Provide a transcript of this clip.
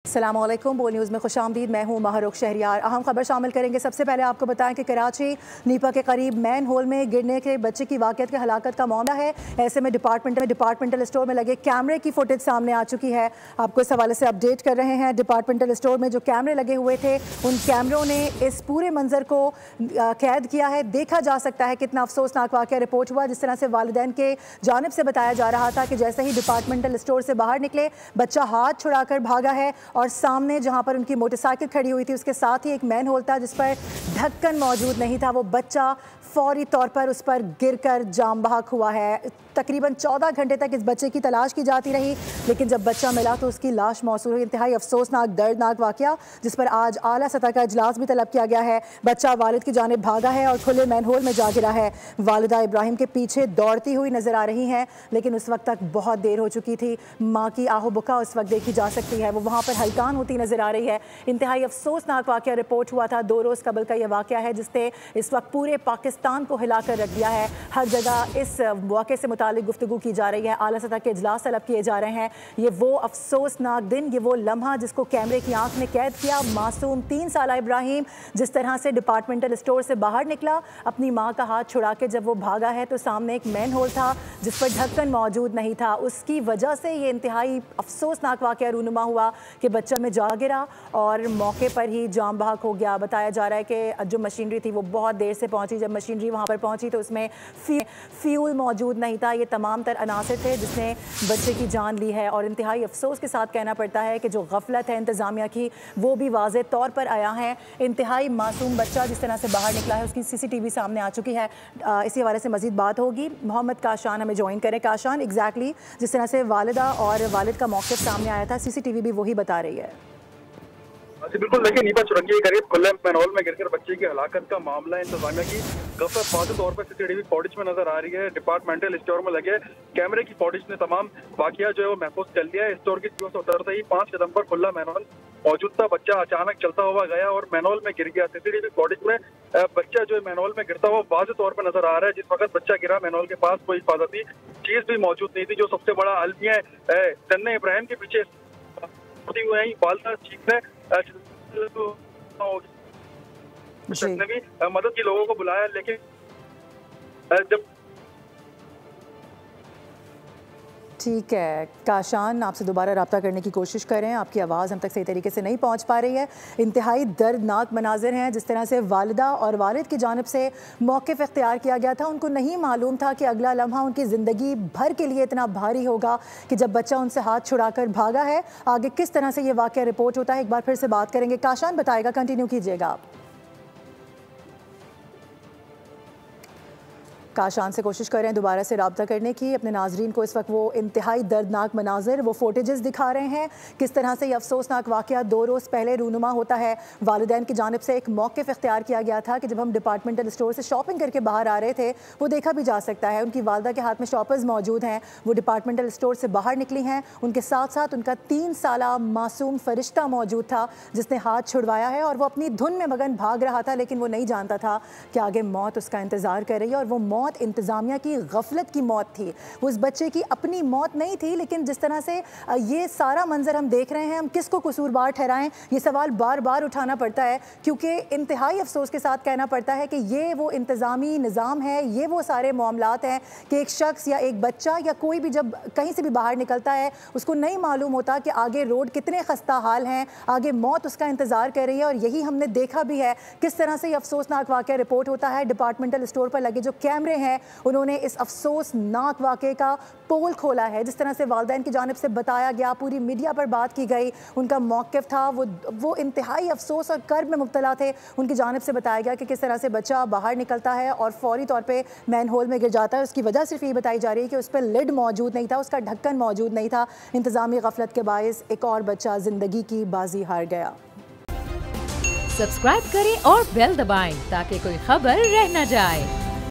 अस्सलामुअलैकुम। बोल न्यूज़ में खुशामदीद। मैं हूँ महरुख शहरियार। अहम खबर शामिल करेंगे। सबसे पहले आपको बताएं कि कराची नीपा के करीब मैन होल में गिरने के बच्चे की वाक़ियत के हलाकत का मामला है। ऐसे में डिपार्टमेंटल स्टोर में लगे कैमरे की फुटेज सामने आ चुकी है। आपको इस हवाले से अपडेट कर रहे हैं। डिपार्टमेंटल स्टोर में जो कैमरे लगे हुए थे उन कैमरों ने इस पूरे मंजर को कैद किया है। देखा जा सकता है कितना अफसोसनाक वाक़या रिपोर्ट हुआ। जिस तरह से वालिदैन के जानिब से बताया जा रहा था कि जैसे ही डिपार्टमेंटल स्टोर से बाहर निकले बच्चा हाथ छुड़ाकर भागा है और सामने जहां पर उनकी मोटरसाइकिल खड़ी हुई थी उसके साथ ही एक मैन होल था जिस पर ढक्कन मौजूद नहीं था। वो बच्चा फौरी तौर पर उस पर गिरकर जाम बहक हुआ है। तकरीबन 14 घंटे तक इस बच्चे की तलाश की जाती रही, लेकिन जब बच्चा मिला तो उसकी लाश मौसूल हुई। इंतहाई अफसोसनाक दर्दनाक वाक़या जिस पर आज आला सतह का इजलास भी तलब किया गया है। बच्चा वालिद की जानिब भागा है और खुले मैन होल में जा गिरा है। वालिदा इब्राहिम के पीछे दौड़ती हुई नजर आ रही हैं, लेकिन उस वक्त तक बहुत देर हो चुकी थी। माँ की आहो बुका उस वक्त देखी जा सकती है। वो वहाँ पर हलकान होती नजर आ रही है। इंतहाई अफसोसनाक वाक़या रिपोर्ट हुआ था। 2 रोज़ कबल का यह वाक़या है जिसने इस वक्त पूरे पाकिस्तान को हिला कर रख दिया है। हर जगह इस वाक़े से मुतालिक गुफ्तगू की जा रही है। आला सतह के इजलास तलब किए जा रहे हैं। ये वो अफसोसनाक दिन, ये वो लम्हा जिसको कैमरे की आंख ने कैद किया। मासूम 3 साला इब्राहिम जिस तरह से डिपार्टमेंटल स्टोर से बाहर निकला अपनी माँ का हाथ छुड़ा के, जब वो भागा है तो सामने एक मैन होल था जिस पर ढक्कन मौजूद नहीं था। उसकी वजह से ये इंतहाई अफसोसनाक वाक़या रूनुमा हुआ कि बच्चा में जा गिरा और मौके पर ही जाम बहक हो गया। बताया जा रहा है कि जो मशीनरी थी वो बहुत देर से पहुंची। जब मशीनरी वहां पर पहुंची तो उसमें फ्यूल मौजूद नहीं था। ये तमाम तर अनासर थे जिसने बच्चे की जान ली है। और इंतहाई अफसोस के साथ कहना पड़ता है कि जो गफलत है इंतज़ामिया की वो भी वाज़े तौर पर आया है। इंतहाई मासूम बच्चा जिस तरह से बाहर निकला है उसकी CCTV सामने आ चुकी है। इसी हवाले से मज़ीद बात होगी। मोहम्मद काशान हमें ज्वाइन करें। काशान, एग्जैक्टली जिस तरह से वालिदा और वालिद का मौक़िफ़ सामने आया था CCTV भी वही बता रही है। जी बिल्कुल, देखिए नीपा चुरंगी के करीब खुले मैनहोल में गिरकर बच्चे की हलाकत का मामला इंतजामिया की गफलत वाज़ेह तौर पर CCTV फुटेज में नजर आ रही है। डिपार्टमेंटल स्टोर में लगे कैमरे की फुटेज ने तमाम वाकया जो है वो महफूज कर लिया है। स्टोर की दीवार से उतरते ही 5 कदम पर खुला मैनहोल मौजूद था। बच्चा अचानक चलता हुआ गया और मैनहोल में गिर गया। CCTV फुटेज में बच्चा जो है मैनहोल में गिरता हुआ वाज़ेह तौर पर नजर आ रहा है। जिस वक्त बच्चा गिरा मैनहोल के पास कोई हिफाजती चीज भी मौजूद नहीं थी। जो सबसे बड़ा अलमिया है, तन्ने इब्राहिम के पीछे हुए हैं वालदा चीखने ने भी मदद की लोगों को बुलाया, लेकिन जब ठीक है काशान, आपसे दोबारा रब्ता करने की कोशिश करें। आपकी आवाज़ हम तक सही तरीके से नहीं पहुंच पा रही है। इंतहाई दर्दनाक मनाजिर हैं जिस तरह से वालिदा और वालिद की जानिब से मौक़िफ़ इख्तियार किया गया था। उनको नहीं मालूम था कि अगला लम्हा उनकी ज़िंदगी भर के लिए इतना भारी होगा कि जब बच्चा उनसे हाथ छुड़ाकर भागा है। आगे किस तरह से ये वाक़या रिपोर्ट होता है एक बार फिर से बात करेंगे। काशान बताएगा, कंटिन्यू कीजिएगा आप। काशान से कोशिश करें दोबारा से रब्ता करने की। अपने नाजरीन को इस वक्त वो इंतहाई दर्दनाक मनाजिर, वो फुटेजेस दिखा रहे हैं किस तरह से ये अफसोसनाक वाक़या 2 रोज़ पहले रूनुमा होता है। वालिदैन की जानिब से एक मौक़िफ़ इख्तियार किया गया था कि जब हम डिपार्टमेंटल स्टोर से शॉपिंग करके बाहर आ रहे थे वो देखा भी जा सकता है। उनकी वालदा के हाथ में शॉपर्स मौजूद हैं। वो डिपार्टमेंटल स्टोर से बाहर निकली हैं। उनके साथ साथ उनका 3 साला मासूम फरिश्ता मौजूद था जिसने हाथ छुड़वाया है और वो अपनी धुन में मगन भाग रहा था, लेकिन वो नहीं जानता था कि आगे मौत उसका इंतज़ार कर रही है। और वो मौत इंतजामिया की गफलत की मौत थी। वो उस बच्चे की अपनी मौत नहीं थी, लेकिन जिस तरह से ये सारा मंजर हम देख रहे हैं, हम किसको कसूरवार ठहराएं ये सवाल बार बार उठाना पड़ता है, क्योंकि इंतहाई अफसोस के साथ कहना पड़ता है कि ये वो इंतजामी निज़ाम है, ये वो सारे मामलात हैं कि एक शख्स या एक बच्चा या कोई भी जब कहीं से भी बाहर निकलता है उसको नहीं मालूम होता कि आगे रोड कितने खस्ता हाल हैं, आगे मौत उसका इंतज़ार कर रही है। और यही हमने देखा भी है किस तरह से ये अफसोसनाक वाक़या रिपोर्ट होता है। डिपार्टमेंटल स्टोर पर लगे जो कैमरे हैं उन्होंने इस अफसोसनाक वाक़े का पोल खोला है। जिस तरह से वालिदैन की जानिब से बताया गया, पूरी मीडिया पर बात की गई, उनका मौक़िफ़ था वो इंतहाई अफसोस और कर्ब में मुब्तला थे। उनकी जानिब से बताया गया कि किस तरह से बच्चा बाहर निकलता है और फौरी तौर पे मैन होल में गिर जाता है। उसकी वजह सिर्फ ये बताई जा रही है कि उस पर लिड मौजूद नहीं था, उसका ढक्कन मौजूद नहीं था। इंतज़ामी गफलत के बायस एक और बच्चा ज़िंदगी की बाजी हार गया। सब्सक्राइब करें और बेल दबाएं ताकि कोई खबर रह न जाए।